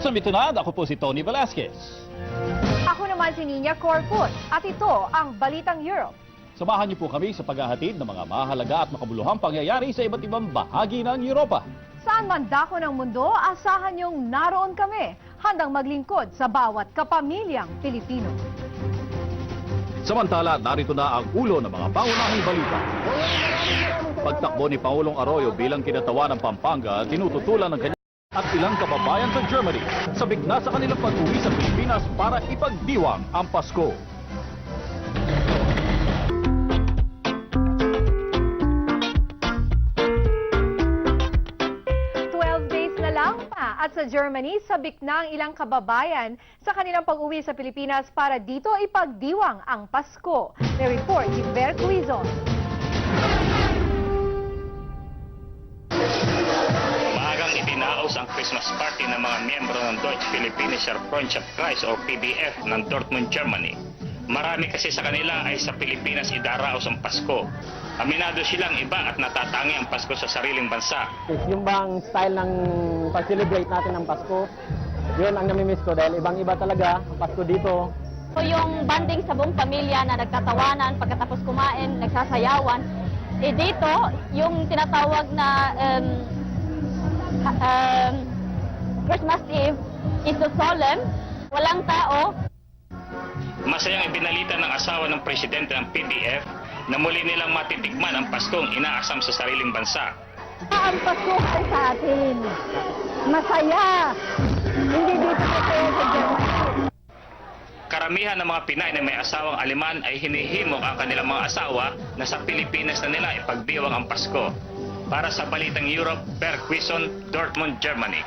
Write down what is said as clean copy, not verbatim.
Sa Mitunad, ako po si Tony Velasquez. Ako naman si Nina Corpus at ito ang Balitang Europe. Samahan niyo po kami sa paghahatid ng mga mahalaga at makabuluhang pangyayari sa iba't ibang bahagi ng Europa. Saan man dako ng mundo, asahan niyong naroon kami, handang maglingkod sa bawat kapamilyang Pilipino. Samantala, narito na ang ulo ng mga pangunahing balita. Pagtakbo ni Pangulong Arroyo bilang kinatawa ng Pampanga, tinututulan ng kanya at ilang kababayan sa Germany. Sabik na sa kanilang pag-uwi sa Pilipinas para ipagdiwang ang Pasko. At sa Germany, sabik na ang ilang kababayan sa kanilang pag-uwi sa Pilipinas para dito ipagdiwang ang Pasko. May report si Ver Quizon. Maagang itinaos ang Christmas party ng mga miyembro ng Deutsch-Philippinischer Freundschaftskreis o PBF ng Dortmund, Germany. Marami kasi sa kanila ay sa Pilipinas idaraos ang Pasko. Aminado silang iba at natatangi ang Pasko sa sariling bansa. Yung bang style ng pag-celebrate natin ng Pasko, yun ang namimiss ko dahil ibang-iba talaga ang Pasko dito. So yung banding sa buong pamilya na nagtatawanan, pagkatapos kumain, nagsasayawan, dito yung tinatawag na Christmas Eve is so solemn, walang tao. Masayang ibinalita ng asawa ng presidente ng PBF na muli nilang matitikman ang Paskong inaasam sa sariling bansa. Ang Pasko ay sa atin. Masaya. Hindi dito masaya sa Germany. Karamihan ng mga Pinay na may asawang Aleman ay hinihimok ang kanilang mga asawa na sa Pilipinas na nila ipagdiwang ang Pasko. Para sa Balitang Europe, Ver Quizon, Dortmund, Germany.